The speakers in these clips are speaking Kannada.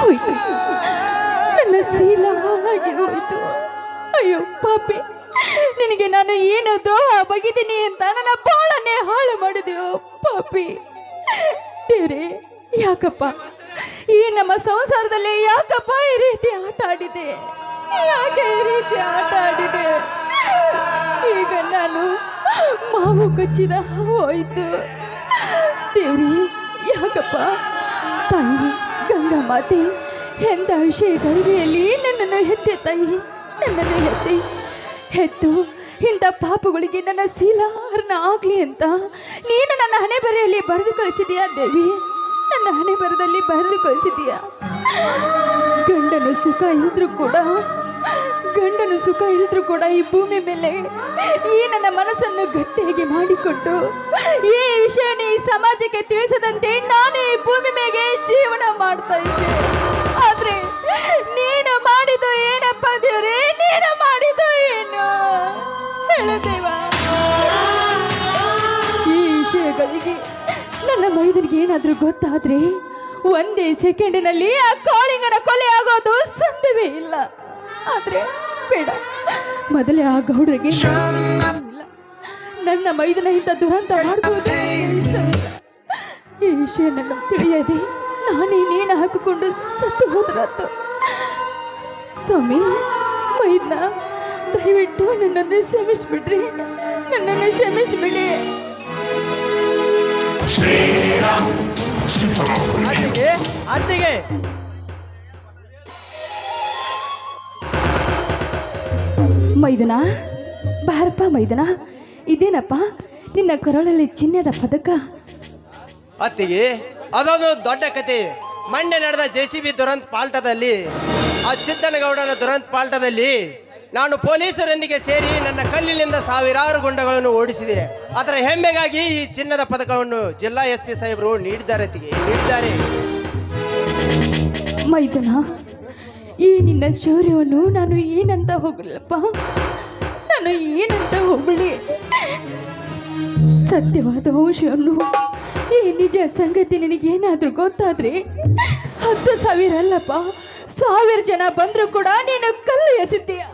ಹೋಯ್ತು, ನನ್ನ ಶೀಲ ಹಾಗೆ ಹೋಯ್ತು. ಅಯ್ಯೋ ಪಾಪಿ, ನಿನಗೆ ನಾನು ಏನು ದ್ರೋಹ ಬಗಿದ್ದೀನಿ ಅಂತ ನನ್ನ ಬಾಳನ್ನೇ ಹಾಳು ಮಾಡಿದೆಯೋ ಪಾಪಿ. ದೇವ್ರೇ, ಯಾಕಪ್ಪ ಈ ನಮ್ಮ ಸಂಸಾರದಲ್ಲಿ ಯಾಕಪ್ಪ ಈ ರೀತಿ ಆಟ ಆಡಿದೆ? ಯಾಕೆ ಈ ರೀತಿ ಆಟ ಆಡಿದೆ? ಈಗ ನಾನು ಮಾವು ಕಚ್ಚಿದ ಹೋಯ್ತು. ದೇವ್ರಿ, ಯಾಕಪ್ಪ? ತಾಯಿ ಗಂಗಾ ಮಾತೆ ಎಂಥ ವಿಷಯಗಳಿಗೆಯಲ್ಲಿ ನನ್ನನ್ನು ಹೆತ್ತೆ ತಾಯಿ, ನನ್ನನ್ನು ಹೆತ್ತು ಇಂಥ ಪಾಪಗಳಿಗೆ ನನ್ನ ಶೀಲಾರ್ನ ಆಗಲಿ ಅಂತ ನೀನು ನನ್ನ ಹಣೆ ಬರೆಯಲ್ಲಿ ಬರೆದು ಕಳಿಸಿದೀಯಾ ದೇವಿ. ನನ್ನ ಹಣೆ ಬರದಲ್ಲಿ ಬರೆದು ಕಳಿಸಿದೀಯಾ. ಗಂಡನು ಸುಖ ಇಳಿದ್ರು ಕೂಡ ಈ ಭೂಮಿ ಮೇಲೆ ಈ ನನ್ನ ಮನಸ್ಸನ್ನು ಗಟ್ಟಿಯಾಗಿ ಮಾಡಿಕೊಂಡು ಈ ವಿಷಯವನ್ನು ಈ ಸಮಾಜಕ್ಕೆ ತಿಳಿಸದಂತೆ ನಾನು ಈ ಭೂಮಿ ಮೇಲೆ ಜೀವನ ಮಾಡ್ತಾ ಇದ್ದೆ. ಆದ್ರೆ ನೀನು ಮಾಡಿದ್ದು ಏನಪ್ಪ ದೇವ್ರೇ? ನೀನು ಮಾಡಿದ್ದು ಏನು ಹೇಳದೇವ? ಈ ವಿಷಯಗಳಿಗೆ ನನ್ನ ಮೈದನಿಗೆ ಏನಾದ್ರೂ ಗೊತ್ತಾದ್ರೆ ಒಂದೇ ಸೆಕೆಂಡಿನಲ್ಲಿ ಆ ಕಾಳಿಂಗನ ಕೊಲೆ ಆಗೋದು ಸಂದೇಹವೇ ಇಲ್ಲ. ಆದ್ರೆ ಬೇಡ, ಮೊದಲೇ ಆ ಗೌಡರಿಗೆ ಇಲ್ಲ, ನನ್ನ ಮೈದನ ಇಂಥ ದುರಂತ ಮಾಡ್ಬೋದು ಇಷ್ಟ ಇಲ್ಲ. ಈ ವಿಷಯ ನನ್ನ ತಿಳಿಯದೆ ನಾನೇ ನೇಣು ಹಾಕಿಕೊಂಡು ಸತ್ತು ಹೋದ್ರಾತು. ಸ್ವಾಮಿ, ಮೈದನ ದಯವಿಟ್ಟು ನನ್ನನ್ನು ಕ್ಷಮಿಸ್ಬಿಡ್ರಿ, ನನ್ನನ್ನು ಕ್ಷಮಿಸ್ಬಿಡಿ. ಅತ್ತಿಗೆ ಮೈದನ, ಬಾರಪ್ಪ ಮೈದನ. ಇದೇನಪ್ಪ ನಿನ್ನ ಕೊರಳಲ್ಲಿ ಚಿನ್ನದ ಪದಕ? ಅತ್ತಿಗೆ, ಅದೊಂದು ದೊಡ್ಡ ಕತೆ. ಮೊನ್ನೆ ನಡೆದ JCB ದುರಂತ ಪಾಲ್ಟದಲ್ಲಿ, ಆ ಸಿದ್ದನಗೌಡನ ದುರಂತ ಪಾಲ್ಟದಲ್ಲಿ ನಾನು ಪೊಲೀಸರೊಂದಿಗೆ ಸೇರಿ ನನ್ನ ಕಲ್ಲಿನಿಂದ ಸಾವಿರಾರು ಗುಂಡಗಳನ್ನು ಓಡಿಸಿದೆ. ಅದರ ಹೆಮ್ಮೆಗಾಗಿ ಈ ಚಿನ್ನದ ಪದಕವನ್ನು ಜಿಲ್ಲಾ SP ಸಾಹೇಬರು ನೀಡಿದ್ದಾರೆ. ಮೈದನ, ಈ ನಿನ್ನ ಶೌರ್ಯವನ್ನು ನಾನು ಏನಂತ ಹೋಗಲಪ್ಪ, ನಾನು ಏನಂತ ಹೋಗಲಿ? ಸತ್ಯವಾದ ಅಂಶವನ್ನು, ಈ ನಿಜ ಸಂಗತಿ ನಿನಗೇನಾದ್ರೂ ಗೊತ್ತಾದ್ರೆ 10,000 ಅಲ್ಲಪ್ಪ, 1,000 ಜನ ಬಂದರೂ ಕೂಡ ನೀನು ಕಲ್ಲು ಎಸಿದ್ದೀಯ.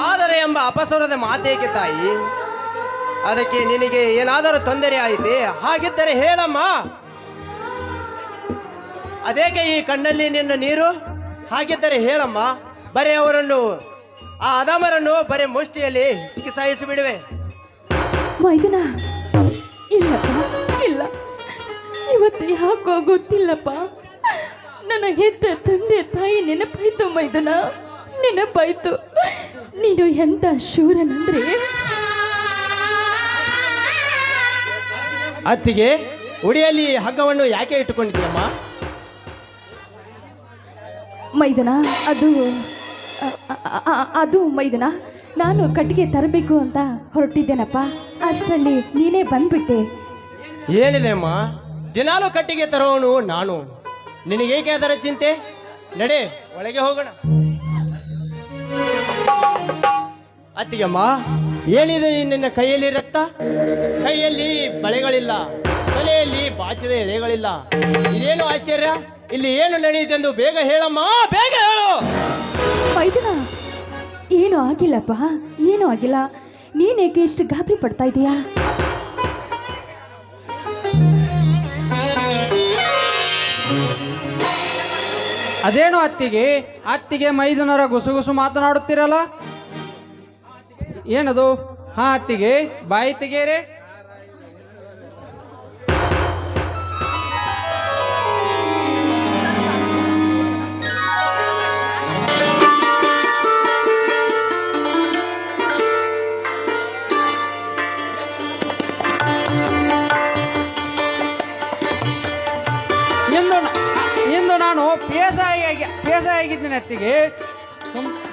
ಆದರೆ ಎಂಬ ಅಪಸ್ವರದ ಮಾತೇಕೆ ತಾಯಿ? ಅದಕ್ಕೆ ನಿನಗೆ ಏನಾದರೂ ತೊಂದರೆ ಆಯಿತೆ? ಹಾಗಿದ್ದರೆ ಹೇಳಮ್ಮ. ಅದೇಕೆ ಈ ಕಣ್ಣಲ್ಲಿ ನಿನ್ನ ನೀರು? ಹಾಗಿದ್ದರೆ ಹೇಳಮ್ಮ. ಬರೀ ಅವರನ್ನು, ಆ ಅದಾಮರನ್ನು ಬರೀ ಮುಷ್ಟಿಯಲ್ಲಿ ಹಿಸುಕಿ ಸಾಯಿಸಿಬಿಡುವೆ. ಮೈದನ, ಇಲ್ಲಪ್ಪ, ಇಲ್ಲ. ಇವತ್ತು ಯಾಕೋ ಗೊತ್ತಿಲ್ಲಪ್ಪ, ನನ್ನ ಹೆತ್ತ ತಂದೆ ತಾಯಿ ನೆನಪಾಯ್ತು ಮೈದನ, ನೆನಪಾಯ್ತು. ನೀನು ಎಂತ ಶೂರನಂದ್ರೆ. ಅತ್ತಿಗೆ, ಉಡಿಯಲ್ಲಿ ಹಗ್ಗವನ್ನು ಯಾಕೆ ಇಟ್ಟುಕೊಂಡಿದ್ದೀಯಮ್ಮ? ಮೈದನ, ಅದು ಮೈದನ, ನಾನು ಕಟ್ಟಿಗೆ ತರಬೇಕು ಅಂತ ಹೊರಟಿದ್ದೇನಪ್ಪ. ಅಷ್ಟರಲ್ಲಿ ನೀನೇ ಬಂದ್ಬಿಟ್ಟೆ. ಏನಿದೆ ಅಮ್ಮ, ದಿನಾಲು ಕಟ್ಟಿಗೆ ತರೋನು ನಾನು. ನಿನಗೇಕೆ ಅದರ ಚಿಂತೆ? ನಡೆ, ಒಳಗೆ ಹೋಗೋಣ. ಅತ್ತಿಗೆಮ್ಮ, ಏನಿದೆ ನಿನ್ನ ಕೈಯಲ್ಲಿ? ರಕ್ತ, ಕೈಯಲ್ಲಿ ಬಳೆಗಳಿಲ್ಲ, ತಲೆಯಲ್ಲಿ ಬಾಚಿದ ಎಳೆಗಳಿಲ್ಲ. ಇದೇನು ಆಶ್ಚರ್ಯ? ಇಲ್ಲಿ ಏನು ನಡೆಯುತ್ತೆಂದು ಬೇಗ ಹೇಳಮ್ಮ, ಬೇಗ ಹೇಳು. ಮೈದನ, ಏನೂ ಆಗಿಲ್ಲಪ್ಪ, ಏನೂ ಆಗಿಲ್ಲ. ನೀನೇಕೆ ಇಷ್ಟು ಗಾಬರಿ ಪಡ್ತಾ ಇದೀಯಾ? ಅದೇನು ಅತ್ತಿಗೆ ಮೈದನರ ಗುಸುಗುಸು ಮಾತನಾಡುತ್ತೀರಲ್ಲ, ಏನದು? ಹಾ ಅತ್ತಿಗೆ, ಬಾಯಿ ತೆಗೆಯರೆ. ಇಂದು ನಾನು PSI ಆಗಿದ್ದೀನಿ ಅತ್ತಿಗೆ.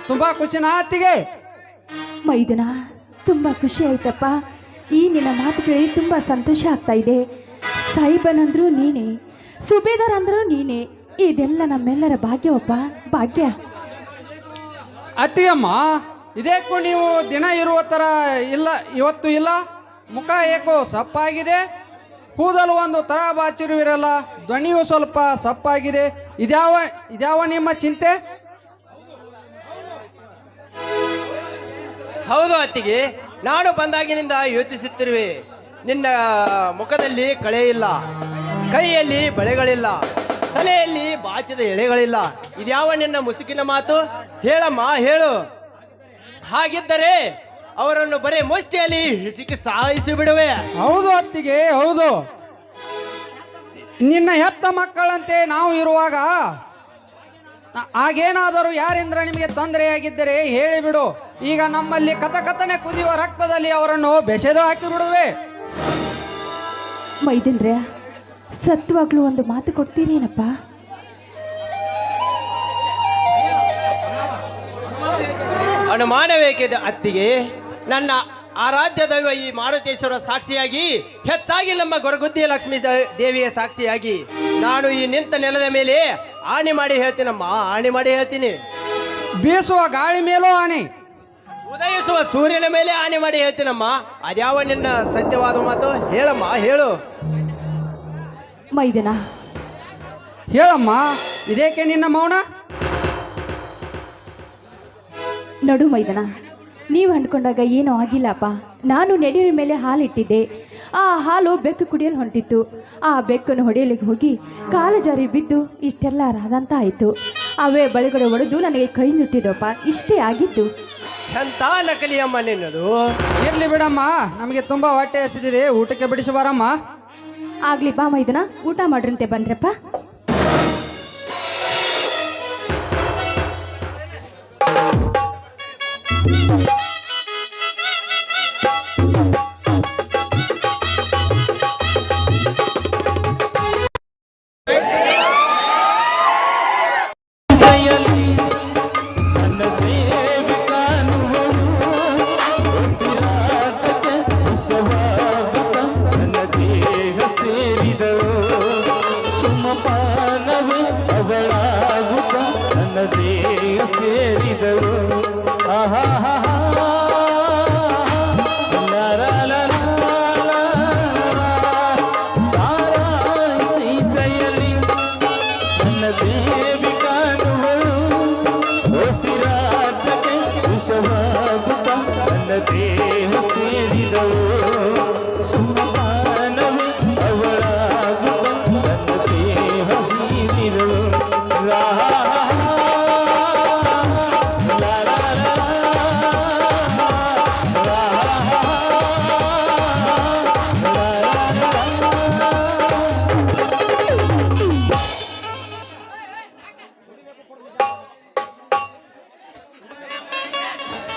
ತುಂಬಾ ಖುಷಿನಾ ಅತ್ತಿಗೆ? ಮೈದನ, ತುಂಬ ಖುಷಿ ಆಯ್ತಪ್ಪ. ಈ ನಿನ್ನ ಮಾತು ಕೇಳಿ ತುಂಬ ಸಂತೋಷ ಆಗ್ತಾ ಇದೆ. ಸಾಹಿಬನಂದ್ರು ನೀನೇ, ಸುಬೇದಾರ್ ಅಂದ್ರು ನೀನೇ. ಇದೆಲ್ಲ ನಮ್ಮೆಲ್ಲರ ಭಾಗ್ಯವಪ್ಪ, ಭಾಗ್ಯ. ಅತ್ತಿಗೆಮ್ಮ, ಇದೇಕೋ ನೀವು ದಿನ ಇರುವ ಥರ ಇಲ್ಲ, ಇವತ್ತು ಇಲ್ಲ. ಮುಖ ಏಕೋ ಸಪ್ಪಾಗಿದೆ. ಕೂದಲು ಒಂದು ತರ ಬಾಚಿರುವಿರಲ್ಲ, ಧ್ವನಿಯು ಸ್ವಲ್ಪ ಸಪ್ಪಾಗಿದೆ. ಇದ್ಯಾವ ನಿಮ್ಮ ಚಿಂತೆ? ಹೌದು ಅತ್ತಿಗೆ, ನಾನು ಬಂದಾಗಿನಿಂದ ಯೋಚಿಸುತ್ತಿರುವೆ. ನಿನ್ನ ಮುಖದಲ್ಲಿ ಕಳೆ ಇಲ್ಲ, ಕೈಯಲ್ಲಿ ಬಳೆಗಳಿಲ್ಲ, ತಲೆಯಲ್ಲಿ ಬಾಚಿದ ಎಳೆಗಳಿಲ್ಲ. ಇದ್ಯಾವ ನಿನ್ನ ಮುಸುಕಿನ ಮಾತು? ಹೇಳಮ್ಮ, ಹೇಳು. ಹಾಗಿದ್ದರೆ ಅವರನ್ನು ಬರೀ ಮುಷ್ಟಿಯಲ್ಲಿ ಹಿಸುಕಿ ಸಾಯಿಸಿ ಬಿಡುವೆ. ಹೌದು ಅತ್ತಿಗೆ, ಹೌದು. ನಿನ್ನ ಹೆತ್ತ ಮಕ್ಕಳಂತೆ ನಾವು ಇರುವಾಗ ಹಾಗೇನಾದರೂ ಯಾರಿಂದ ನಿಮಗೆ ತೊಂದರೆಯಾಗಿದ್ದರೆ ಹೇಳಿಬಿಡು. ಈಗ ನಮ್ಮಲ್ಲಿ ಕಥಕಥನೆ ಕುದಿಯುವ ರಕ್ತದಲ್ಲಿ ಅವರನ್ನು ಬೆಸೆದು ಹಾಕಿ ಬಿಡುವೆ. ಮೈದನ್ರೆ, ಸತ್ವಾಗ್ಲೂ ಒಂದು ಮಾತು ಕೊಡ್ತೀರೇನಪ್ಪ? ಅನುಮಾನವೇಕಿದೆ ಅತ್ತಿಗೆ. ನನ್ನ ಆರಾಧ್ಯ ದೈವ ಈ ಮಾರುತೇಶ್ವರ ಸಾಕ್ಷಿಯಾಗಿ, ಹೆಚ್ಚಾಗಿ ನಮ್ಮ ಗೊರಗುದ್ದಿ ಲಕ್ಷ್ಮೀ ದೇವಿಯ ಸಾಕ್ಷಿಯಾಗಿ ನಾನು ಈ ನಿಂತ ನೆಲದ ಮೇಲೆ ಆಣೆ ಮಾಡಿ ಹೇಳ್ತೀನಮ್ಮ, ಆಣೆ ಮಾಡಿ ಹೇಳ್ತೀನಿ. ಬೀಸುವ ಗಾಳಿ ಮೇಲೂ ಆಣೆ, ಉದಯಿಸುವ ಸೂರ್ಯನ ಮೇಲೆ ಆಣೆ ಮಾಡಿ ಹೇಳ್ತೀನಮ್ಮ. ಅದ್ಯಾವ ನಿನ್ನ ಸತ್ಯವಾದ ಮಾತು? ಹೇಳಮ್ಮ, ಹೇಳು. ಮೈದನ, ಹೇಳಮ್ಮ, ಇದೇಕೆ ನಿನ್ನ ಮೌನ? ನಡು ಮೈದನ, ನೀವು ಅಂದ್ಕೊಂಡಾಗ ಏನೂ ಆಗಿಲ್ಲಪ್ಪ. ನಾನು ನೆಡಿಯ ಮೇಲೆ ಹಾಲಿಟ್ಟಿದ್ದೆ. ಆ ಹಾಲು ಬೆಕ್ಕು ಕುಡಿಯಲು ಹೊಂಟಿತ್ತು. ಆ ಬೆಕ್ಕನ್ನು ಹೊಡೆಯಲಿಕ್ಕೆ ಹೋಗಿ ಕಾಲು ಜಾರಿ ಬಿದ್ದು ಇಷ್ಟೆಲ್ಲ ರಾದಂತ ಆಯಿತು. ಅವೇ ಬಳಿಗಡೆ ಹೊಡೆದು ನನಗೆ ಕೈ ನುಟ್ಟಿದಪ್ಪ. ಇಷ್ಟೇ ಆಗಿದ್ದು. ಎಂತ ನಕಲಿಯಮ್ಮ ನಿನ್ನದು. ಇರ್ಲಿ ಬಿಡಮ್ಮ, ನಮಗೆ ತುಂಬಾ ಹೊಟ್ಟೆ ಹಸಿದಿದೆ, ಊಟಕ್ಕೆ ಬಿಡಿಸಿ ಬಾರಮ್ಮ. ಆಗ್ಲಿ ಬಾ ಮೈದನ, ಊಟ ಮಾಡ್ರಂತೆ ಬನ್ರಪ್ಪ.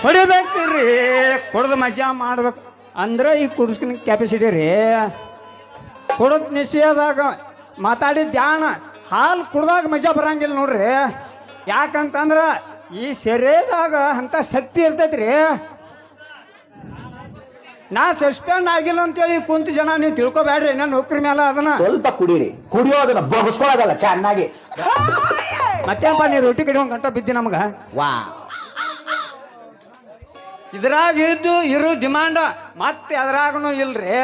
ಹೊಡಿಬೇಕ್ರಿ, ಕುಡ್ದು ಮಜಾ ಮಾಡ್ಬೇಕು ಅಂದ್ರೆ ಈ ಕುಡಿಸ್ಕಿನ ಕೆಪಾಸಿಟಿ ರೀ. ಕುಡಿದ್ ನಿಶ್ಚಯದಾಗ ಮಾತಾಡಿದ ಧ್ಯಾನ, ಹಾಲು ಕುಡ್ದಾಗ ಮಜಾ ಬರಂಗಿಲ್ಲ ನೋಡ್ರಿ. ಯಾಕಂತಂದ್ರ ಈ ಶರೀರದಾಗ ಅಂತ ಶಕ್ತಿ ಇರ್ತೈತ್ರಿ. ನಾ ಸಸ್ಪೆಂಡ್ ಆಗಿಲ್ಲ ಅಂತೇಳಿ ಕುಂತ ಜನ ನೀವು ತಿಳ್ಕೊಬೇಡ್ರಿ. ನನ್ನ ನೌಕರಿ ಮೇಲೆ ಅದನ್ನ ಸ್ವಲ್ಪ ಕುಡೀರಿ, ಕುಡಿಯೋದನ್ನ ಬಗ್ಸ್ಕೊಳಗಲ್ಲ ಚೆನ್ನಾಗಿ. ಮತ್ತೇನಪ್ಪ, ನೀ ರೊಟ್ಟಿ ಕಡಿಯೋ ಗಂಟ ಬಿದ್ದಿ ನಮಗ. ವಾ, ಇದ್ರಾಗ ಇರು ಡಿಮಾಂಡ್ ಮತ್ತೆ ಅದ್ರಾಗನು ಇಲ್ರಿ.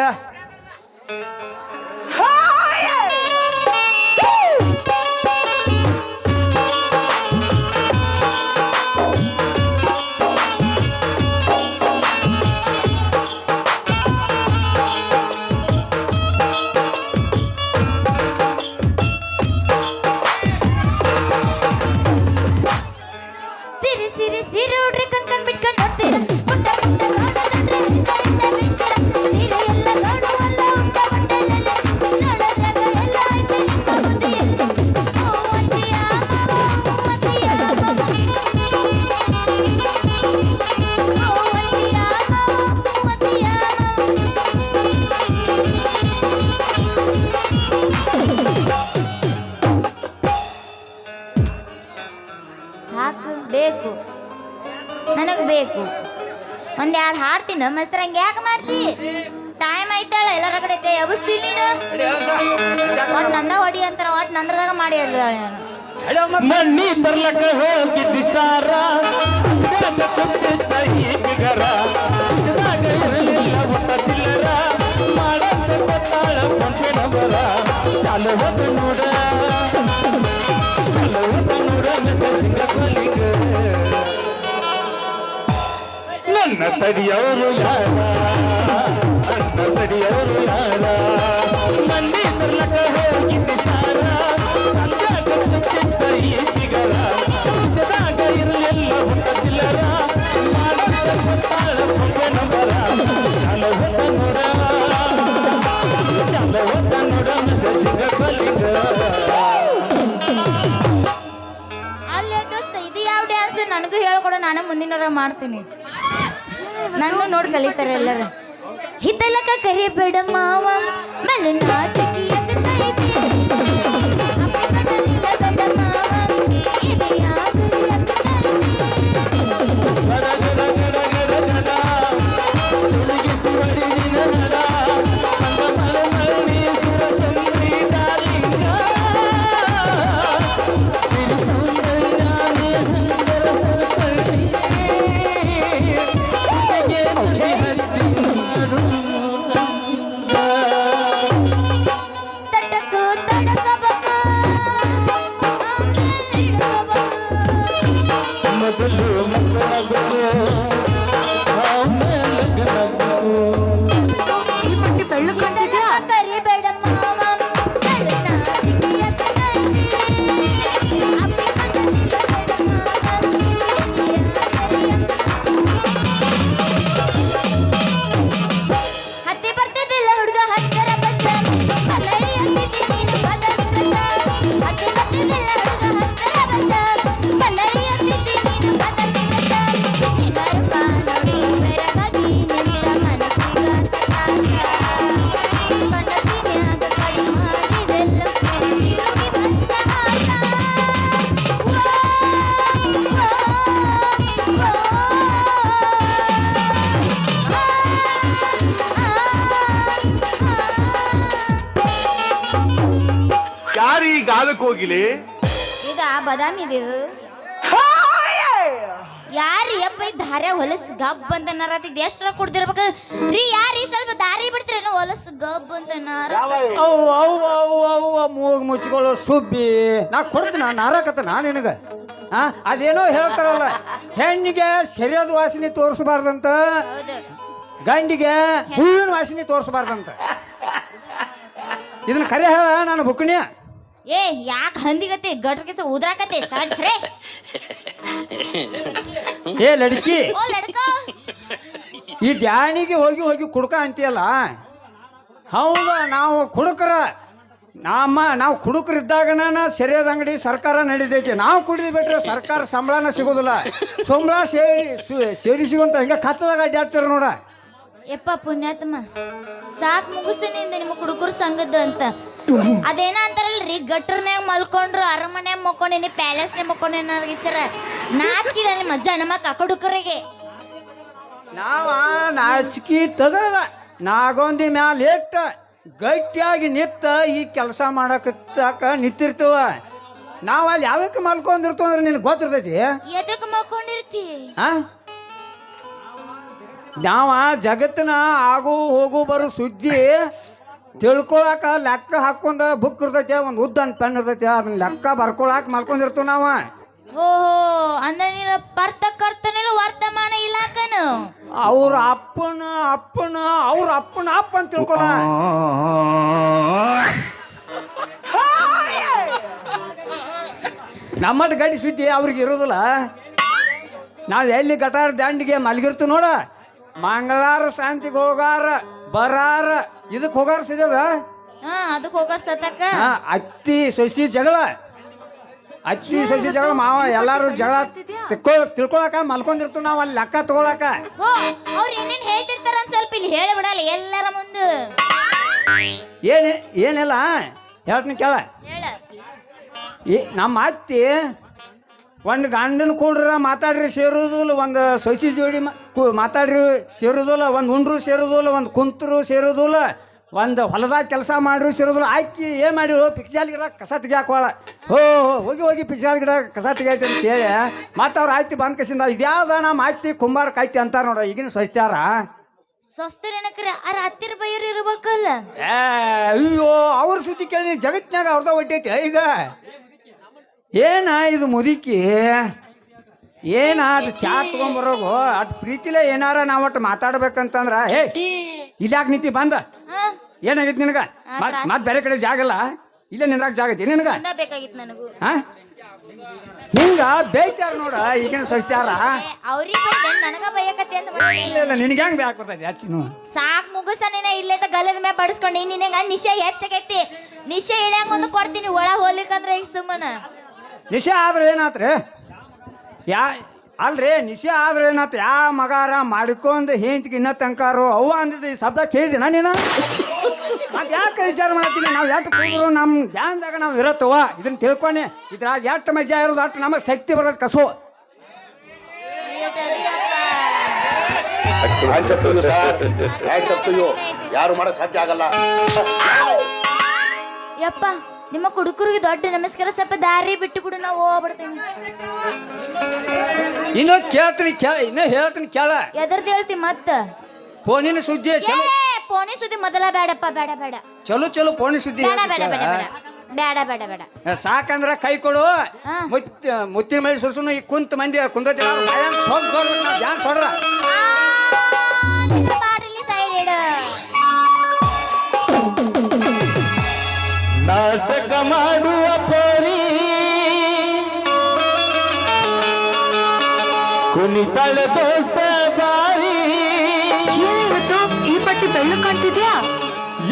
ಸಿರಿ ಸಿರಿ ಸಿರಿ ಹುಡ್ರಿ ಕಣ್ ಬಿಟ್ಕೊಂಡ್ ನೋಡ್ತೀರ. ಸೀರೆ ಎಲ್ಲ ನೋಡುವಲ್ಲ ಉಂಟ ಬಟ್ಟೆಲ್ಲ ನೋಡೋದಾಗ ಎಲ್ಲ ಐತೆ ನಿಮ್ಮ ಬುದ್ಧಿಯಲ್ಲಿ. ಮೂವತ್ತಿಯ ಮಾವ, ಮೂವತ್ತಿಯ ಮಾವ, ಮೂವತ್ತಿಯ ಮಾವ, ಮೂವತ್ತಿಯ ಸಾಕು, ಬೇಕು, ನನಗೆ ಬೇಕು. ಒಂದೆರಡು ಹಾಡ್ತೀನಿ ಮಸ್ತ್ರ. ಹಂಗೆ ಯಾಕೆ ಮಾಡ್ತಿ? ಟೈಮ್ ಐತಳ, ಎಲ್ಲರ ಕಡೆ ಕೈ ಎಬ್ಸ್ತೀನಿ ನೀನು. ಒಟ್ಟು ನಂದ ಹೊಡಿ ಅಂತಾರ, ಒಟ್ಟು ನಂದ್ರದಾಗ ಮಾಡಿ ಮಣ್ಣಿ ತರ್ಲಕ್ಕ ಹೋಗಿದ್ದಿಷ್ಟಾರ ಇರಲಿಲ್ಲ ಒಟ್ಟ ಚಿಲ್ಲರ ಮಾಡಂತ ಗೊತ್ತಾಳ ಚಾಲುವದ ನೋಡ ಚಾಲುವದ ನೋಡ ಮೆಸೇಜಿಂಗ ಕೊಲಿಗ ನನ್ನ ತಡಿಯವರು ಯಾರ ನನ್ನ ತಡಿಯವರು ಯಾರ ಮಂಡಿ ಬರ್ಲಕ ಹೋಗಿದ್ದ ಸಾರ ಸಂಜಾಗ ಸುತ್ತಿದ್ದ ಈ ಸಿಗರ ಸದಾಗ ಇರಲಿಲ್ಲ ಹುಟ್ಟ ಚಿಲ್ಲರ ಮಾಡಂತ ಕೊಟ್ಟಾಳ ಪುಣ್ಯ ನಂಬರ ಚಾಲುವದ ನೋಡ ಚಾಲುವದ ನೋಡ ಮೆಸೇಜಿಂಗ ಕೊಲಿಗ ಅಲ್ಲೇ ದೋಸ್ತ ಇದು ಯಾವ ಡ್ಯಾನ್ಸ್ ನನಗೂ ಹೇಳ್ಕೊಡು, ನಾನು ಮುಂದಿನವರ ಮಾಡ್ತೀನಿ. ನನ್ನ ನೋಡಿ ಕಲಿತಾರೆ ಎಲ್ಲರೂ. ಹಿತ್ತಲಕ ಕರಿಬೇಡ ಮಾವ ಮೆಲ್ಲ ನಾಚಿಕೆಯಾಗತೈತಿ. ಅಪ್ಪನ ನಿಲ್ಲಬೇಡ ಮಾವ ಇದೆಯ ತಟಕು ತಡಕಬೇಕು ಮೊದಲು ಮಕ್ಕಳಾಗಬೇಕು ಆಮೇಲೆ ಲಗ್ನಾಗಬೇಕು ಕರಿಬೇಡ ಮಾವ ಮೆಲ್ಲ ನಾಚಿಕೆಯಾಗತೈತಿ. ಹತ್ತಿ ಬರ್ತಿದ್ದಿಲ್ಲ ಹುಡುಗ ಹತ್ತರ ಬಸ್ಸ ಕನ್ನಡಿ ಅಂತಿದ್ದಿ ನೀನು ಬದಲ ಹತ್ತಿ ಬರ್ತಿದ್ದಿಲ್ಲ ಹುಡುಗ ಹತ್ತರ ಬಸ್ಸ ಕನ್ನಡಿ ಅಂತಿದ್ದಿ ನೀನು ಬದಲ ನಿನ್ನರೂಪ ನೋಡಿ ಬೆರಗಾಗಿ ನಿಂತ ಮನಸ್ಸಿಗಾತ ಕನಸಿನ್ಯಾಗ ಕಡಿ ಮಾಡಿದೆಲ್ಲ ತಿರುಗಿ ಬಂದ ಆಟ. ಯಾರು ಈ ಗಾಲಕ್ಕೆ ಹೋಗಿಲಿ ಈಗ ಬಾದಾಮಿ ಇದು ಯಾರಿ ಅಪ್ಪ ಈ ದಾರ್ಯ ಹೊಲಸ್ ಗಬ್ ಅಂತ ನಾರತಿದ್ ಎಷ್ಟ್ರ ಕುಡ್ದಿರ್ಬೇಕು ರೀ? ಯಾರಿ ಸ್ವಲ್ಪ ದಾರಿ ಬಿಡ್ತೀರೇನೋ ಹೊಲಸ್ ಗಬ್ ಅಂತ ನಾರ. ಅವು ಅವು ಅವು ಅವು ಮೂಗು ಮುಚ್ಕೊಳ್ಳೋ ಸುಬ್ಬಿ ನಾ ಕೊಡ್ತೀನಿ ನಾರಕತ್ತ ನಾ ನಿನಗೆ. ಅದೇನೋ ಹೇಳ್ತಾರಲ್ಲ, ಹೆಣ್ಣಿಗೆ ಸರಿಯಾದ ವಾಸನೆ ತೋರಿಸಬಾರ್ದಂತ, ಹೌದು. ಗಂಡಿಗೆ ಹೂವಿನ ವಾಸನೆ ತೋರಿಸಬಾರ್ದಂತ. ಇದನ್ನ ಕರೆ ಹೇಳ ನಾನು ಬುಕ್ಕಿನಿ. ಏ ಯಾಕೆ ಹಂದಿಗತ್ತೆ ಗಟ್ರಕ್ಕೆ ಉದ್ರಾಕತ್ತೆ ಸರಿ ಏ ಲಡ್ಕಿ, ಓ ಲಡ್ಕ ಈ ಡ್ಯಾಣಿಗೆ ಹೋಗಿ ಹೋಗಿ ಕುಡ್ಕ ಅಂತೀಯಲ್ಲ, ಹೌದಾ? ನಾವು ಕುಡುಕರ ನಾವು ಕುಡುಕರಿದ್ದಾಗನ ಸರಿಯಾದ ಅಂಗಡಿ ಸರ್ಕಾರ ನಡೀತೈತಿ. ನಾವು ಕುಡಿದು ಬಿಟ್ರೆ ಸರ್ಕಾರ ಸಂಬಳನ ಸಿಗೋದಿಲ್ಲ. ಸಂಬಳ ಸೇರಿಸಿವಂತ ಹಿಂಗೆ ಕತ್ತದಾಗ ಅಡ್ಡಾಡ್ತಾರ ನೋಡ. ಯಪ್ಪ ಪುಣ್ಯಾತ್ಮ, ಸಾಕ್ ಮುಗಿಸಿನಿಂದ ನಿಮ್ಮ ಹುಡುಗರು ಸಂಘದ ಅಂತ ಅದೇನ ಅಂತಾರಲ್ರಿ, ಗಟ್ರನ್ಯಾಗ ಮಲ್ಕೊಂಡ್ರು ಅರಮನ್ಯಾಗ ಮಕ್ಕೊಂಡೇನಿ ಪ್ಯಾಲೇಸ್ನಾಗ ಮಕ್ಕೊಂಡೇನ ವಿಚಾರ ನಾಚಿಕಿಲ್ಲ ನಿಮ್ಮ ಜನಮಕ್ಕ ಹುಡುಗರಿಗೆ. ನಾವ ನಾಚಿಕೆ ತಗದ ನಾಗೊಂದಿ ಮ್ಯಾಲ ಇಟ್ಟ ಗಟ್ಟಿಯಾಗಿ ನಿತ್ತ ಈ ಕೆಲಸ ಮಾಡಕತ್ತಾಕ ನಿಂತಿರ್ತವ. ನಾವು ಅಲ್ಲಿ ಯಾವಕ್ಕೆ ಮಲ್ಕೊಂಡಿರ್ತವ ಅಂದ್ರೆ ನಿನಗೆ ಗೊತ್ತಿರ್ತೈತಿ. ಎದಕ್ಕೆ ಮಕ್ಕೊಂಡಿರ್ತಿ? ನಾವ ಜಗತ್ತಿನ ಆಗು ಹೋಗು ಬರೋ ಸುದ್ದಿ ತಿಳ್ಕೊಳಕ ಲೆಕ್ಕ ಹಾಕೊಂಡ ಬುಕ್ ಇರ್ತೈತಿ, ಒಂದು ಉದ್ದನ್ ಪೆನ್ ಇರ್ತೈತಿ, ಅದನ್ನ ಲೆಕ್ಕ ಬರ್ಕೊಳಕ್ ಮಲ್ಕೊಂಡಿರ್ತೀವಿ ನಾವ. ಓಹೋ, ಅಂದ್ರೆ ನೀನು ಪರ್ತಕರ್ತನಿಲ್ಲ ವರ್ತಮಾನ ಇಲಾಖನು. ಅವ್ರ ಅಪ್ಪನ ಅಪ್ಪನ ಅವ್ರ ಅಪ್ಪನ ಅಪ್ಪ ಅಂತ ತಿಳ್ಕೊಳ. ನಮ್ಮಟ್ಟು ಗಡಿ ಸುದ್ದಿ ಅವ್ರಿಗೆ ಇರೋದಿಲ್ಲ. ನಾವು ಎಲ್ಲಿ ಗಟಾರ ದಂಡಿಗೆ ಮಲಗಿರ್ತೀವಿ ನೋಡ, ಮಂಗಳಾರ ಶಾಂತಿಗೆ ಹೋಗಾರ ಬರಾರ ಇದಕ್ಕೆ ಹೋಗಾರ ಸಿಗದ. ಅದಕ್ಕೆ ಹೋಗಾರ ಸತಕ ಅತ್ತಿ ಸೊಸಿ ಜಗಳ, ಅತ್ತಿ ಸೊಸಿ ಜಗಳ ಮಾವ ಎಲ್ಲಾರು ಜಗಳ ತಿಳ್ಕೊಳಕ ಮಲ್ಕೊಂಡಿರ್ತೀವಿ ನಾವು ಅಲ್ಲಿ ಲೆಕ್ಕ ತಗೊಳಕ. ಹೋ, ಅವ್ರು ಏನೇನ್ ಹೇಳ್ತಿರ್ತಾರ ಅಂತ ಸ್ವಲ್ಪ ಇಲ್ಲಿ ಹೇಳಿಬಿಡಲ್ಲ ಎಲ್ಲರ ಮುಂದೆ. ಏನಿಲ್ಲ ಹೇಳ್ತೀನಿ ಕೇಳ. ನಮ್ಮ ಅತ್ತಿ ಒಂದು ಗಂಡನ ಕೂಡ್ರ ಮಾತಾಡ್ರಿ ಸೇರೋದಿಲ್ಲ, ಒಂದು ಸೊಸಿ ಜೋಡಿ ಮಾತಾಡ್ರಿ ಸೇರೋದಿಲ್ಲ, ಒಂದು ಉಂಡ್ರು ಸೇರೋದಿಲ್ಲ, ಒಂದು ಕುಂತರು ಸೇರೋದಿಲ್ಲ, ಒಂದು ಹೊಲದಾಗ ಕೆಲಸ ಮಾಡ್ರು ಸೇರೋದಿಲ್ಲ. ಆಕಿ ಏನು ಮಾಡಿರು, ಪಿಕ್ಚಾಲ್ ಗಿಡ ಕಸ ತೆಗಿಯಾಕೋಳ. ಹೋಗಿ ಹೋಗಿ ಪಿಕ್ಚಾಲ್ ಗಿಡ ಕಸ ತೆಗಿಯೈತಿ ಅಂತ ಹೇಳಿ ಮತ್ತು ಅವ್ರು ಆಯ್ತಿ ಬಂದ್ ಕಸಿಂದ ಇದ್ಯಾವ್ದ ನಮ್ಮ ಆಯ್ತಿ ಕುಂಬಾರ ಕಾಯ್ತಿ ಅಂತಾರ ನೋಡ ಈಗಿನ ಸ್ವಚ್ಛಾರ. ಸ್ವಸ್ಥರೇನಕ್ರ ಅರ ಹತ್ತಿರ ಬೈಯರ್ ಇರ್ಬೇಕಲ್ಲ. ಅಯ್ಯೋ ಅವ್ರ ಸುದ್ದಿ ಕೇಳಿ ಜಗತ್ನಾಗ ಅವ್ರದ ಹೊಟ್ಟೈತಿ ಈಗ. ಏನ ಇದು ಮುದುಕಿ ಏನ ಅದು ಚಾ ತಗೊಂಬರೋಗು ಅಟ್ ಪ್ರೀತಿಲೇ ಏನಾರ ನಾವ್ ಒಟ್ಟು ಮಾತಾಡ್ಬೇಕಂತಂದ್ರ ಹೇ ಇಲ್ಯಾಕೆ ನಿಂತಿ ಬಂದ ಹಾ ಏನಾಗೈತಿ ನಿನಗ? ಮತ್ ಬೇರೆ ಕಡೆ ಜಾಗಲ್ಲ ಇಲ್ಲ ನಿನ್ರಾಗ ಜಾಗ ಐತಿ ನಿನಗ? ಬೇಕಾಗಿತ್ತು ನನಗೂ. ಹಾ ಹಿಂಗ ಬೇಯ್ತಾರ ನೋಡ ಈಗಿನ ಸ್ವಸ್ತ್ಯಾರ. ಅವ್ರಿಗೆ ನನಗ ಬೈಯಕತ್ತಿ ಅಂತ ಇಲ್ಲ ನಿನಗೆ ಹೆಂಗ್ ಬ್ಯಾಕ್ ಬರ್ತೈತಿ ಹೆಚ್ಚಿನ ಸಾಕ್ ಮುಗಿಸ ನೀನ ಇಲ್ಲೇ ಗಲ್ಲದ ಮೇಲೆ ಬಡಿಸ್ಕೊಂಡು ನಿನಗ ನಿಶೆ ಹೆಚ್ಚಾಗೈತಿ. ನಿಶೆ ಇಳ್ಯಾಂಗ ಒಂದು ಕೊಡ್ತೀನಿ ಒಳ ಹೋಗ್ಲಿಕ್ಕಂದ್ರೆ ಈಗ ಸುಮ್ಮನ ನಿಶೆ ಆದ್ರೆ ಏನಾತ್ರಿ? ಅಲ್ರಿ ನಿಶೆ ಆದ್ರೆ ಏನಾತ್? ಮಗಾರ ಮಾಡಿಕೊಂಡು ಹೆಂತಿಗೆ ಇನ್ನ ತನಕಾರು ಅವ್ವ ಅಂದಿದ್ದು ಈ ಶಬ್ದ ಕೇಳಿದಿನ ನೀನು? ಮತ್ ಯಾಕೆ ವಿಚಾರ ಮಾಡ್ತೀನಿ? ನಾವು ಎಷ್ಟು ಕೂದ್ರು ನಮ್ಮ ಧ್ಯಾನದಾಗ ನಾವು ಇರತ್ತವ ಇದನ್ನ ತಿಳ್ಕೊಂಡೆ. ಇದ್ರಾಗ ಎಷ್ಟು ಮಜಾ ಇರೋದು ಅಷ್ಟು ನಮಗೆ ಶಕ್ತಿ ಬರೋದು ಕಸು. ಯಾರು ಮಾಡಕ್ ಸಾಧ್ಯ ಆಗಲ್ಲ. ಯಪ್ಪ ನಿಮ್ಮ ಕುಡುಕರಿಗೆ ದೊಡ್ಡ ನಮಸ್ಕಾರ. ಸ್ವಲ್ಪ ದಾರಿ ಬಿಟ್ಟು ಬಿಡು, ನಾವು ಹೋಗ್ಬಿಡ್ತೀನಿ. ಇನ್ನು ಕೇಳ್ತೀನಿ ಇನ್ನು ಹೇಳ್ತೀನಿ ಕೇಳ. ಎದರ್ದು ಹೇಳ್ತಿ ಮತ್ತ? ಫೋನಿನ ಸುದ್ದಿ ಫೋನಿ ಸುದ್ದಿ ಮೊದಲ ಬೇಡಪ್ಪ, ಬೇಡ ಬೇಡ. ಚಲೋ ಫೋನಿ ಸುದ್ದಿ ಬೇಡ ಬೇಡ ಬೇಡ ಬೇಡ ಬೇಡ ಬೇಡ ಬೇಡ. ಸಾಕಂದ್ರ ಕೈ ಕೊಡು. ಮುತ್ತಿನ ಮೈ ಸುರ್ಸುನು ಈ ಕುಂತ ಮಂದಿ ಕುಂದತಿ ಧ್ಯಾನ ಸೊಡ್ರ ಮಾಡಿರ್ಲಿ ಸೈಡ್ ಇಡ. ನಾಟಕ ಮಾಡುವ ಪರಿ ಕುಣಿತಳ ದೋಸ್ತ ಬಾರಿ ಈ ಪಟ್ಟಿ ಬೆಳ್ಳು ಕಾಣ್ತಿದ್ಯಾ?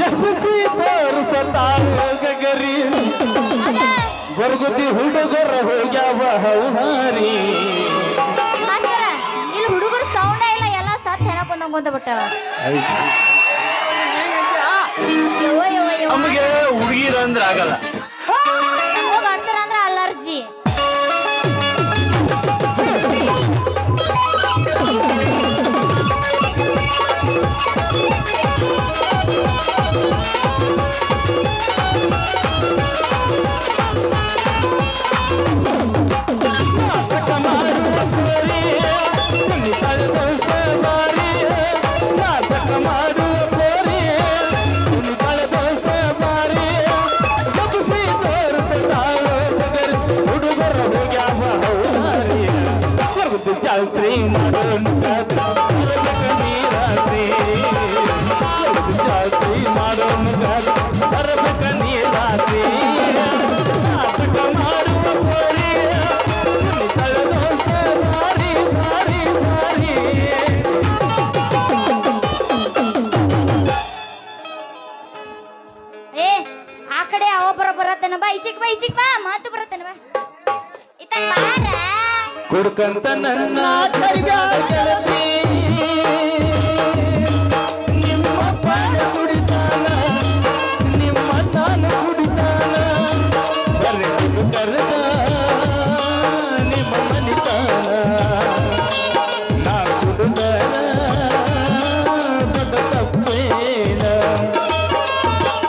ಎಬ್ಬಿಸಿ ತೋರಿಸತಾರಿ ಗೊರಗುತಿ ಹುಡುಗರ ಹೋಗ್ಯಾವ ಹೌಹಾರಿ. ಮಾಸ್ತರ ಇಲ್ಲಿ ಹುಡುಗರು ಸೌಂಡ ಇಲ್ಲ, ಎಲ್ಲ ಸತ್ ಹೆಣಕೊಂಡ ಬಿಟ್ಟವ. ನಮಗೆ ಹುಡುಗಿರಂದ್ರ ಆಗಲ್ಲ. ಮಾಡ್ತಾರ ಅಂದ್ರ ಅಲರ್ಜಿ. ಜಾತ್ರಿ ಮಾಡೋಣ ಜಾತ್ರಿ ಮಾಡೋಣ ಬರಬೇಕ ನೀರಾತ್ರಿ ನಾಟಕ ಮಾಡುವ ಕೋರಿ ದೋಸ ಸಾರಿ ಸಾರಿ ಸಾರಿ. ಏ ಆ ಕಡೆ ಅವ ಬರತ್ತನ ಬಾ, ಈಚಿಕ್ ಬಾ, ಈಚಿಕ್ ಬಾ, ಮಾತು ಬರತ್ತನ ಬಾ. ಇತ್ತ ಬಾರ ಕುಡ್ಕಂತ ನನ್ನ ಗೆಳತಿ ನಿಮ್ಮ ಪಾನ ಕುಡಿತಾನ ನಿಮ್ಮ ತಾನ ಕುಡಿತಾನ ಕರೆದು ಕರೆದ ನಿಮ್ಮ ಮನಿತಾನ ನಾ ಕುಡುದನ ದೊಡ್ಡ ತಪ್ಪೇನ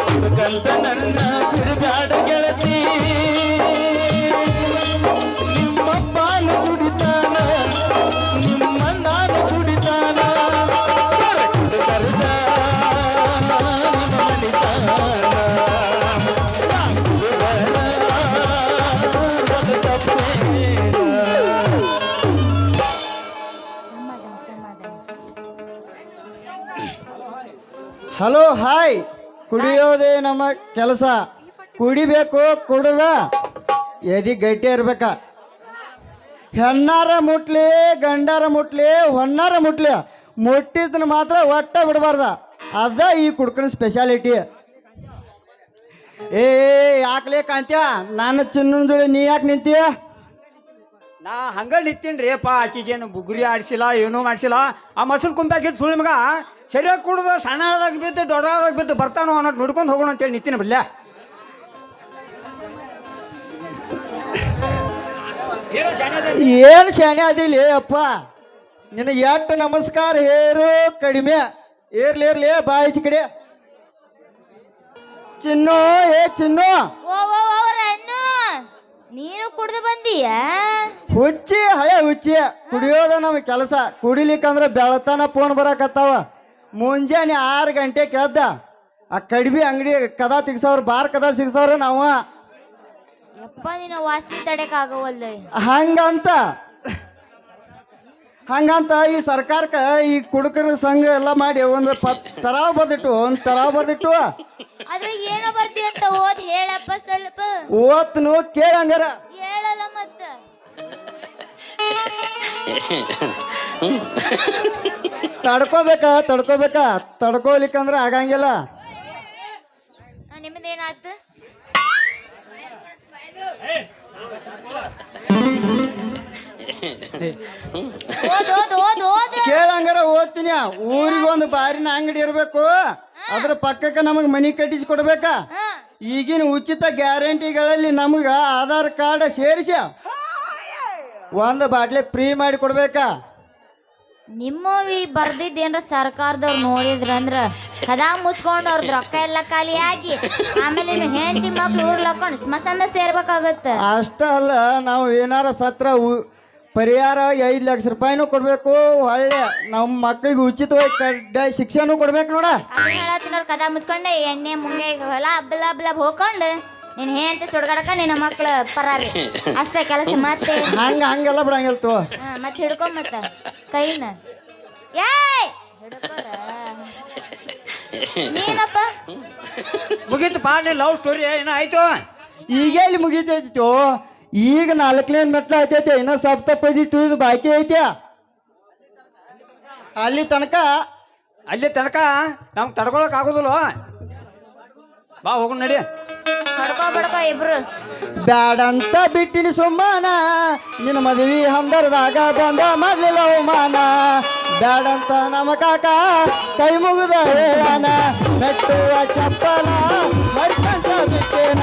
ಕುಡ್ಕಂತ ನನ್ನ ಬಿಡಬ್ಯಾಡ ಗೆಳತಿ ಹಲೋ ಹಾಯ್. ಕುಡಿಯೋದೇ ನಮ್ಮ ಕೆಲಸ. ಕುಡಿಬೇಕು, ಕುಡ್ದ ಎದಿ ಗಟ್ಟಿ ಇರ್ಬೇಕ. ಹೆಣ್ಣಾರ ಮುಟ್ಲಿ ಗಂಡಾರ ಮುಟ್ಲಿ ಹೊನ್ನಾರ ಮುಟ್ಲಿ ಮುಟ್ಟಿದ್ದನ್ನ ಮಾತ್ರ ಒಟ್ಟ ಬಿಡಬಾರ್ದ. ಅದ ಈ ಕುಡ್ಕನ ಸ್ಪೆಷಾಲಿಟಿ. ಏ ಯಾಕಲೇ ಕಾಂತ್ಯ ನಾನು ಚಿನ್ನನ ಜೋಡಿ ನೀ ಯಾಕೆ ನಿಂತೀಯ? ನಾ ಹಂಗ ನಿಂತೀನ್ರಿ ಅಪ್ಪ. ಆಕಿಗೇನು ಬುಗುರಿ ಆಡ್ಸಿಲ್ಲ, ಏನೂ ಮಾಡ್ಸಿಲ್ಲ. ಆ ಮಸರು ಕುಂಪಾಕಿದ್ ಸುಳ್ಳು ಮಗ ಸರಿಯಾಗಿ ಕುಡ್ದ ಸಣ್ಣದಾಗ ಬಿದ್ದು ದೊಡ್ಡದಾಗ ಬಿದ್ದು ಬರ್ತಾನೋ ಅನ್ನೋದು ನೋಡ್ಕೊಂಡು ಹೋಗೋಣ ಅಂತೇಳಿ ನಿಂತೀನಿ ಬಿಡ್ಲ. ಏನು ಶಾಣೆ ಅದಿಲ್ಲ ಅಪ್ಪ. ನಿನ್ನ ಎಷ್ಟು ನಮಸ್ಕಾರ ಹೇರು ಕಡಿಮೆ. ಇರ್ಲಿ ಬಾಯಿಚಿ ಕಡೆ. ಚಿನ್ನು ಏ ಚಿನ್ನು, ನೀನು ಕುಡ್ದು ಬಂದೀಯ? ಹುಚ್ಚಿ ಹಳೆ ಹುಚ್ಚಿ. ಕುಡಿಯೋದ ನಮ್ಮ ಕೆಲಸ. ಕುಡಿಲಿಕ್ಕಂದ್ರೆ ಬೆಳತನ ಫೋನ್ ಬರಕತ್ತಾವ. ಮುಂಜಾನೆ 6 ಗಂಟೆಗೆ ಎದ್ದ ಆ ಕಡ್ಬಿ ಅಂಗಡಿ ಕದ ತೆಗ್ಸವ್ರು ಬಾರ್ ಕದ ಸಿಗ್ಸವ್ರು ನಾವು ಯಪ್ಪ ನಿನ್ನ ವಾಸನೆ ತಡೆಕಾಗವಲ್ಲ. ಹಂಗಂತ ಈ ಸರ್ಕಾರಕ್ಕೆ ಈ ಕುಡುಕರ ಸಂಘ ಎಲ್ಲ ಮಾಡಿ ಒಂದು ತರಾವ್ ಬರ್ದಿಟ್ಟು ಆದ್ರೆ ಏನೋ ಬರ್ತಿ ಅಂತ ಓದ್ ಹೇಳಪ್ಪ ಸ್ವಲ್ಪ. ಓದ್ನು ಕೇಳಂಗಾರ ಹೇಳಲ್ಲ ಮತ್ತ. ತಡ್ಕೋಲಿಕ್ಕಂದ್ರ ಆಗಂಗಿಲ್ಲ. ನಿಮ್ಮದೇನಾಯ್ತು? ಕೇಳಂಗಾರ ಓದ್ತೀನಿ. ಊರಿಗೆ ಒಂದು ಬಾರಿನ ಅಂಗಡಿ ಇರ್ಬೇಕು, ಅದ್ರ ಪಕ್ಕಕ್ಕೆ ನಮಗ್ ಮನಿ ಕಟ್ಟಿಸಿ ಕೊಡ್ಬೇಕ. ಈಗಿನ ಉಚಿತ ಗ್ಯಾರಂಟಿಗಳಲ್ಲಿ ನಮಗ ಆಧಾರ್ ಕಾರ್ಡ್ ಸೇರಿಸಿ ಒಂದು ಬಾಟ್ಲಿ ಫ್ರೀ ಮಾಡಿ ಕೊಡ್ಬೇಕಾ. ನಿಮ್ಮವಿ ಬರ್ದಿದ್ದೇನ್ರ ಸರ್ಕಾರದವ್ರು ನೋಡಿದ್ರಂದ್ರ ಕದಾ ಮುಚ್ಕೊಂಡು ಅವ್ರದ್ದು ರೊಕ್ಕ ಎಲ್ಲ ಖಾಲಿ ಆಗಿ ಆಮೇಲೆ ಹೆಂಡತಿ ಮಕ್ಳು ಊರ್ಲಕ್ಕೊಂಡು ಸ್ಮಶಾನ ಸೇರ್ಬೇಕಾಗತ್ತ. ಅಷ್ಟ ಅಲ್ಲ, ನಾವು ಏನಾರ ಸತ್ರ ಪರಿಹಾರ 5 ಲಕ್ಷ ರೂಪಾಯಿನೂ ಕೊಡ್ಬೇಕು. ಒಳ್ಳೆ ನಮ್ಮ ಮಕ್ಕಳಿಗೆ ಉಚಿತವಾಗಿ ಕಡ್ಡಾಯ ಶಿಕ್ಷೆನೂ ಕೊಡ್ಬೇಕು ನೋಡ. ಹೇಳತ್ತಿನವ್ರು ಕದಾ ಮುಚ್ಕೊಂಡು ಎಣ್ಣೆ ಮುಂಗೆ ಹೊಲ ಅಬ್ಲಬ್ ಹೋಗ್ಕೊಂಡು ನಿನ್ ಹೆಂಡತಿ ಸುಡ್ಗಡಕ ನಿನ್ನ ಮಕ್ಳು ಪರಾರಿ ಅಷ್ಟೇ ಕೆಲಸ. ಮತ್ತೆ ಹಂಗೆಲ್ಲ ಬಿಡಂಗಿಲ್ತು. ಮತ್ತೆ ಹಿಡ್ಕೊಂಡ್ ಮತ್ತ ಕೈನ ಏಯ್ ಹಿಡ್ಕೋರ ನೀನಪ್ಪ. ಮುಗೀತು ಪಾಡಿ ಲವ್ ಸ್ಟೋರಿ ಏನೋ ಆಯ್ತು. ಈಗ ಎಲ್ಲಿ ಮುಗಿತೈತಿತ್ತು? ಈಗ 4ನೇ ಮೆಟ್ಲು ಐತೈತೆ, ಇನ್ನ ಸಪ್ತಪದಿ ತುಳಿದು ಬಾಕಿ ಐತೆ. ಅಲ್ಲಿ ತನಕ ನಮ್ಗೆ ತಡ್ಕೊಳಕ್ ಆಗುದಿಲ್ಲ. ಬಾ ಹೋಗೋಣ ನಡಿ. ಬಡ್ಕೋ ಇಬ್ರು. ಬ್ಯಾಡಂತ ಬಿಟ್ಟಿನಿ ಸುಮ್ಮನ, ನಿನ್ನ ಮದುವೆ ಹಂದರದಾಗ ಬಂದ ಮಾಡ್ಲಿಲ್ಲ ಅವಮಾನ. ಬ್ಯಾಡಂತ ನಮ್ಮ ಕಾಕ ಕೈ ಮುಗಿದ ಹೇಳನ, ಮೆಟ್ಟುವ ಚಪ್ಪಲ ಮಡ್ಕಂತ ಬಿಟ್ಟೇನ.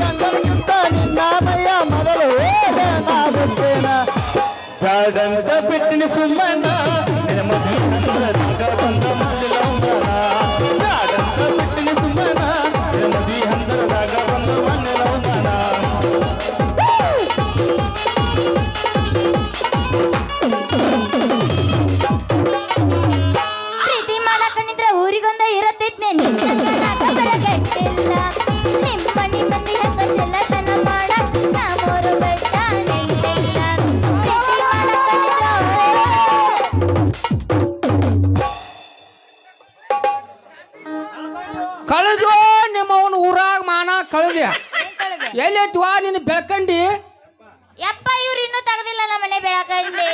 ಗಂಡನಿಗಿಂತ ನಿನ್ನ ಮೈಯ ಮೊದಲು ನಾ ಬಿಟ್ಟೇನ. ಬ್ಯಾಡಂತ ಬಿಟ್ಟಿನಿ ಸುಮ್ಮನ, ನಿನ್ನ ಮದುವೆ ಹಂದರದಾಗ ಬಂದ ಮಾಡ್ಲಿಲ್ಲ ಅವಮಾನ. ಬ್ಯಾಡಂತ ಬಿಟ್ಟಿನಿ ಸುಮ್ಮನ, ನಿನ್ನ ಮದುವೆ ಹಂದರದಾಗ ಬಂದ ಮಾಡ್ಲಿಲ್ಲ ಅವಮಾನ. ಪ್ರೀತಿ ಮಾಡಕಣಿದ್ರೆ ಊರಿಗೊಂದ ಇರತ್ತೈತ್ನೆ ಬೆಳಗಟ್ಟಿಲ್ಲ. ನಿಮ್ಮ ಮಂದಿ ಹಂಗ ಚೆಲ್ಲತನ ಮಾಡ ನಮ್ಮೂರು ಬೆಟ್ಟ ನೆಟ್ಟಿಲ್ಲ. ಪ್ರೀತಿ ಮಾಡಕಣಿದ್ರ ಕಳೆದು ನಿಮ್ಮ ಅವನ ಊರಾಗ ಮಾನ ಕಳೆದ್ಯ ಎಲ್ಲೈತ್ವಾ ನಿನ್ನ ಬೆಳ್ಕಂಡಿ. ಯಪ್ಪ ಇವ್ರು ಇನ್ನೂ ತೆಗ್ದಿಲ್ಲ ನಮ್ಮ ಮನೆ ಬೆಳಕಂಡಿ.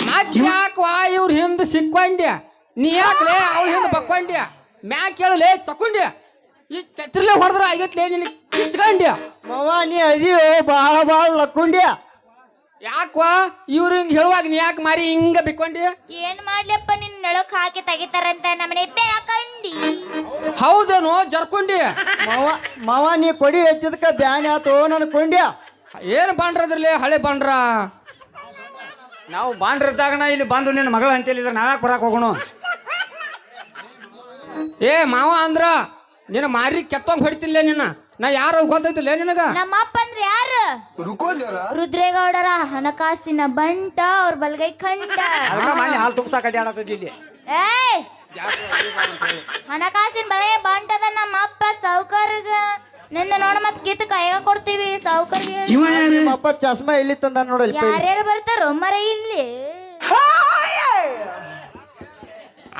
ಮತ್ ಯಾಕವಾ ಇವ್ರ ಹಿಂದೆ ಸಿಕ್ಕೊಂಡ್ಯ? ನೀ ಯಾಕಲೇ ಅವ್ಳ ಹಿಂದೆ ಬಕ್ಕೊಂಡ್ಯ? ಮ್ಯಾಕ್ ಕೇಳಲೇ ತಕೊಂಡ್ಯ? ಈ ಛತ್ರಿಲೆ ಹೊಡೆದ್ರ ಆಗೈತ್ಲೇ ನಿನ್ನ ಕಿತ್ಕೊಂಡ್ಯ? ಮವ ನೀ ಅದಿಯೋ ಭಾಳ ಲಕ್ಕೊಂಡ್ಯ. ಯಾಕವಾ ಇವ್ರು ಹಿಂಗೆ ಹೇಳುವಾಗ ನೀ ಯಾಕೆ ಮಾರಿ ಹಿಂಗ ಬಿಕ್ಕೊಂಡಿ? ಏನ್ ಮಾಡ್ಲಪ್ಪ ನಿನ್ನ ನೆಳಕ್ ಹಾಕಿ ತೆಗಿತಾರಂತ ನಮ್ಮನೆ ಬೆಳಕಂಡಿ. ಹೌದೇನೋ ಜರ್ಕೊಂಡಿ? ಮವ ನೀ ಕೊಡಿ ಹೆಚ್ಚದಕ್ಕ ಬ್ಯಾನ್ ಆತು ನನ್ ಕೊಂಡ್ಯ. ಏನು ಬಾಂಡ್ರದ್ರಲ್ಲಿ ಹಳೆ ಬಾಂಡ್ರ? ನಾವು ಬಾಂಡ್ರದ್ದಾಗಣ ಇಲ್ಲಿ ಬಂದು ನಿನ್ನ ಮಗಳ ಅಂತೇಳಿದ್ರೆ ನಾವ್ಯಾಕೆ ಬರಾಕ್ ಹೋಗೋಣ? ಏ ಮಾವ ಅಂದ್ರ ನಿನ್ನ ಮಾರಿ ಕೆತ್ತಂಗ್ ಹೊಡಿತಿಲ್ಲ ನಿನ್ನ. ನಾ ಯಾರು ಗೊತ್ತೈತಿಲ್ಲ ನಿನಗ? ನಮ್ಮ ಅಪ್ಪ ಅಂದ್ರೆ ಯಾರು? ರುದ್ರೇಗೌಡರ ಹಣಕಾಸಿನ ಬಂಟ, ಅವ್ರ ಬಲ್ಗೈ ಖಂಡ. ಹಾಲು ತುಂಬಸಾಕ ಅಡ್ಯಾಡತ್ತದ ಇಲ್ಲಿ. ಏಯ್ ಹಣಕಾಸಿನ ಬಲಗೈ ಬಂಟದ ನಮ್ಮ ಅಪ್ಪ ಸಾವುಕಾರಗ. ನಿಂದ ನೋಡ ಮತ್ ಕಿತ್ ಕೈಗ ಕೊಡ್ತೀವಿ ಸಾವುಕಾರ್ಗೆ. ಅಪ್ಪ ಚಸ್ಮಾ ಇಲ್ಲಿ ತಂದ ನೋಡಲಿ. ಯಾರ್ಯಾರು ಬರ್ತಾರೋ ಮರ ಇಲ್ಲಿ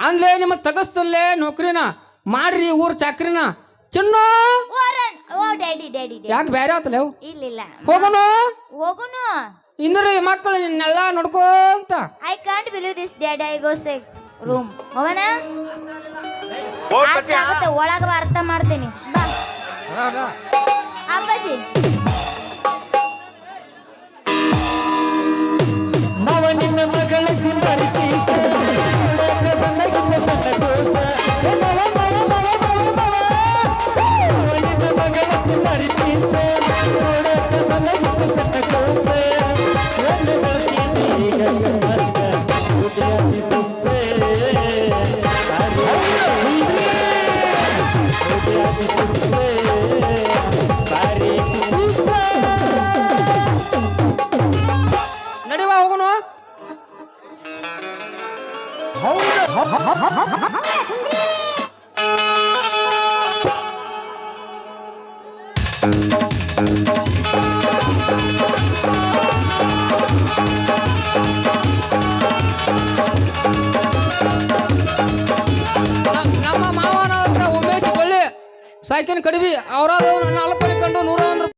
ಅಂದ್ಲೇ ನಿಮ್ಮ ತಗಸ್ತಲ್ಲೇ ನೌಕರಿನ ಮಾಡ್ರಿ ಊರ್ ಚಾಕ್ರಿನ ಚಿನ್ನು. ಓ ಡ್ಯಾಡಿ ಡ್ಯಾಡಿ ಯಾಕೆ ಬೇರೆ ಆತಲ್ಲ? ಇಲ್ಲ ಹೋಗೋನು ಇಂದ್ರೆ ಮಕ್ಕಳು ನಿನ್ನೆಲ್ಲ ನೋಡ್ಕೊಂತ. I can't believe this daddy. I go say room ಹೋಗೋಣ. ಆಗುತ್ತೆ ಒಳಗ ಅರ್ಥ ಮಾಡ್ತೀನಿ ಬಾ ಅಪ್ಪಾಜಿ. ನವ ನಿನ್ನ ಮಗಳ ಸಿಂಬರಿಸಿ ಬಾರಿ ನಮ್ಮ ಮಾವನ ಹತ್ರ ಉಮೇಶ್ ಬಳ್ಳಿ ಸಾಕಿನ ಕಡಿಮೆ ಅವರಾದ ನನ್ನ ಅಲ್ಪ ಕೊಂಡು 101